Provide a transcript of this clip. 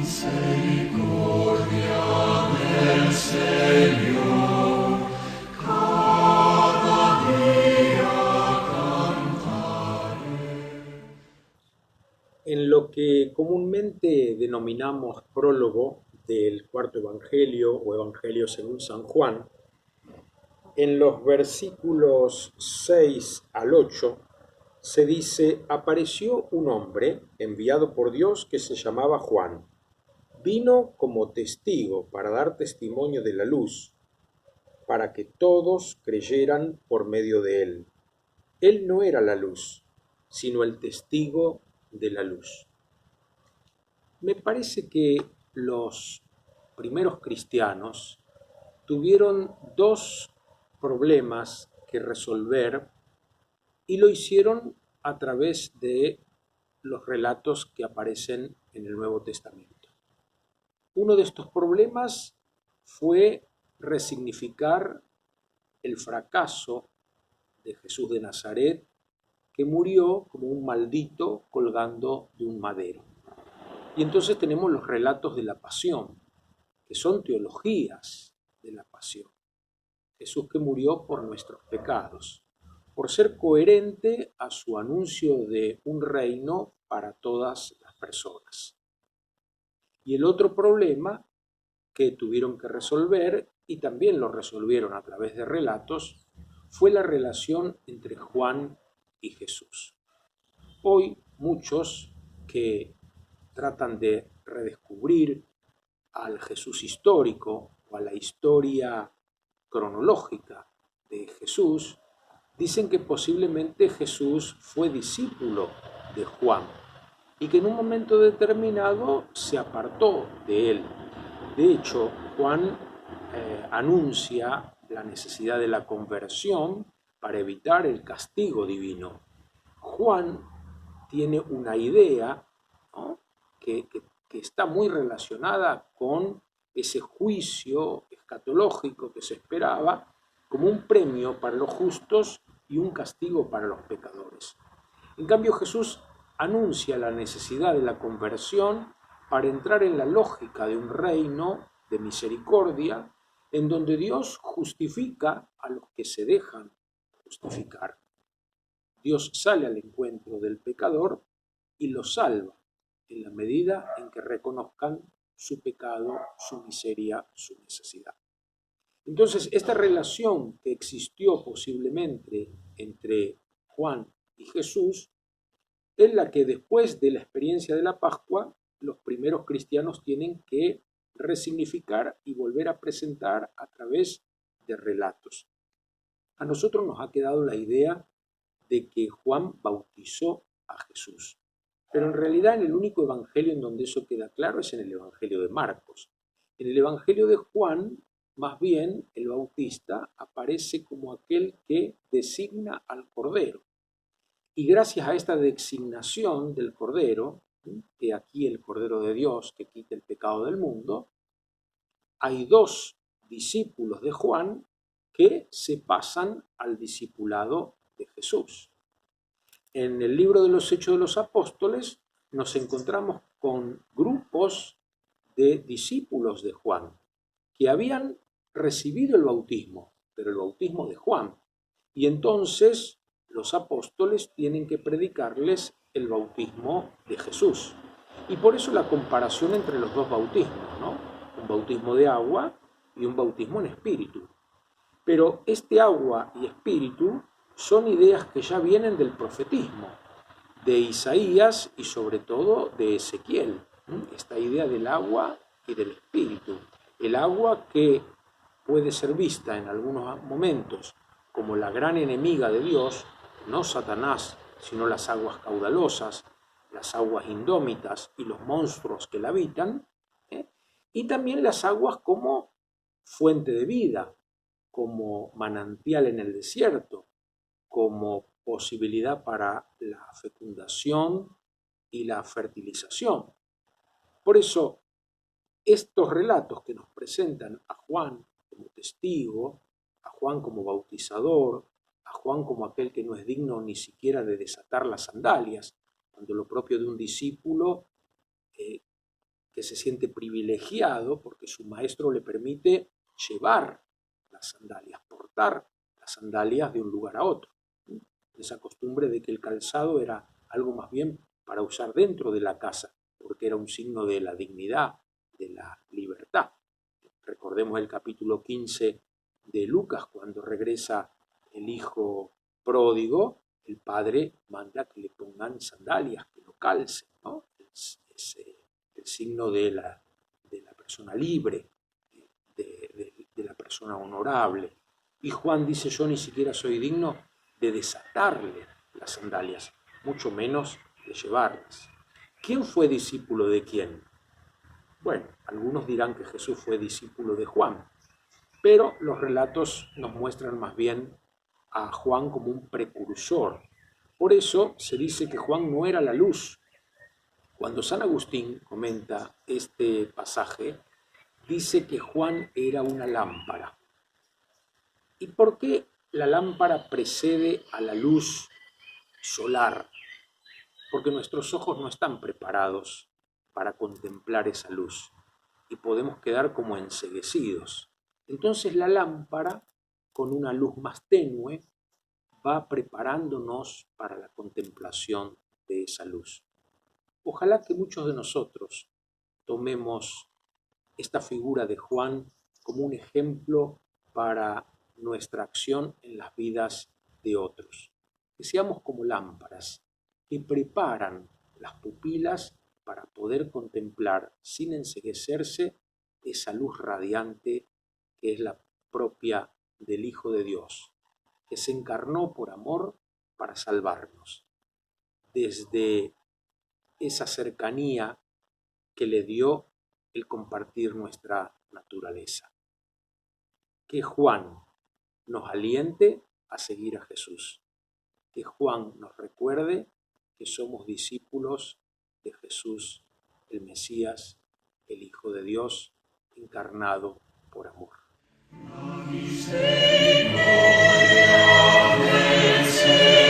Misericordia del Señor, cada día cantaré. En lo que comúnmente denominamos prólogo del cuarto Evangelio o Evangelio según San Juan, en los versículos 6 al 8 se dice: apareció un hombre enviado por Dios que se llamaba Juan. Vino como testigo para dar testimonio de la luz, para que todos creyeran por medio de él. Él no era la luz, sino el testigo de la luz. Me parece que los primeros cristianos tuvieron dos problemas que resolver y lo hicieron a través de los relatos que aparecen en el Nuevo Testamento. Uno de estos problemas fue resignificar el fracaso de Jesús de Nazaret, que murió como un maldito colgando de un madero. Y entonces tenemos los relatos de la pasión, que son teologías de la pasión. Jesús que murió por nuestros pecados, por ser coherente a su anuncio de un reino para todas las personas. Y el otro problema que tuvieron que resolver, y también lo resolvieron a través de relatos, fue la relación entre Juan y Jesús. Hoy muchos que tratan de redescubrir al Jesús histórico o a la historia cronológica de Jesús, dicen que posiblemente Jesús fue discípulo de Juan y que en un momento determinado se apartó de él. De hecho, Juan anuncia la necesidad de la conversión para evitar el castigo divino. Juan tiene una idea, ¿no?, que está muy relacionada con ese juicio escatológico que se esperaba como un premio para los justos y un castigo para los pecadores. En cambio, Jesús anuncia la necesidad de la conversión para entrar en la lógica de un reino de misericordia en donde Dios justifica a los que se dejan justificar. Dios sale al encuentro del pecador y lo salva en la medida en que reconozcan su pecado, su miseria, su necesidad. Entonces, esta relación que existió posiblemente entre Juan y Jesús es la que después de la experiencia de la Pascua los primeros cristianos tienen que resignificar y volver a presentar a través de relatos. A nosotros nos ha quedado la idea de que Juan bautizó a Jesús, pero en realidad en el único evangelio en donde eso queda claro es en el evangelio de Marcos. En el evangelio de Juan, más bien, el bautista aparece como aquel que designa al Cordero. Y gracias a esta designación del Cordero, que aquí el Cordero de Dios que quita el pecado del mundo, hay dos discípulos de Juan que se pasan al discipulado de Jesús. En el libro de los Hechos de los Apóstoles nos encontramos con grupos de discípulos de Juan que habían recibido el bautismo, pero el bautismo de Juan. Y entonces los apóstoles tienen que predicarles el bautismo de Jesús. Y por eso la comparación entre los dos bautismos, ¿no? Un bautismo de agua y un bautismo en espíritu. Pero este agua y espíritu son ideas que ya vienen del profetismo, de Isaías y sobre todo de Ezequiel. Esta idea del agua y del espíritu. El agua que puede ser vista en algunos momentos como la gran enemiga de Dios, no Satanás, sino las aguas caudalosas, las aguas indómitas y los monstruos que la habitan, y también las aguas como fuente de vida, como manantial en el desierto, como posibilidad para la fecundación y la fertilización. Por eso, estos relatos que nos presentan a Juan como testigo, a Juan como bautizador, a Juan como aquel que no es digno ni siquiera de desatar las sandalias, cuando lo propio de un discípulo que se siente privilegiado porque su maestro le permite llevar las sandalias, portar las sandalias de un lugar a otro. Esa costumbre de que el calzado era algo más bien para usar dentro de la casa, porque era un signo de la dignidad, de la libertad. Recordemos el capítulo 15 de Lucas, cuando regresa el hijo pródigo, el padre manda que le pongan sandalias, que lo calcen, ¿no? Es el signo de la persona libre, de la persona honorable. Y Juan dice, yo ni siquiera soy digno de desatarle las sandalias, mucho menos de llevarlas. ¿Quién fue discípulo de quién? Bueno, algunos dirán que Jesús fue discípulo de Juan, pero los relatos nos muestran más bien a Juan como un precursor. Por eso se dice que Juan no era la luz. Cuando San Agustín comenta este pasaje, dice que Juan era una lámpara. ¿Y por qué la lámpara precede a la luz solar? Porque nuestros ojos no están preparados para contemplar esa luz y podemos quedar como enceguecidos. Entonces la lámpara, con una luz más tenue, va preparándonos para la contemplación de esa luz. Ojalá que muchos de nosotros tomemos esta figura de Juan como un ejemplo para nuestra acción en las vidas de otros. Que seamos como lámparas que preparan las pupilas para poder contemplar sin enceguecerse esa luz radiante que es la propia del Hijo de Dios, que se encarnó por amor para salvarnos. Desde esa cercanía que le dio el compartir nuestra naturaleza. Que Juan nos aliente a seguir a Jesús. Que Juan nos recuerde que somos discípulos de Jesús, el Mesías, el Hijo de Dios, encarnado por amor. Misericordia del Señor.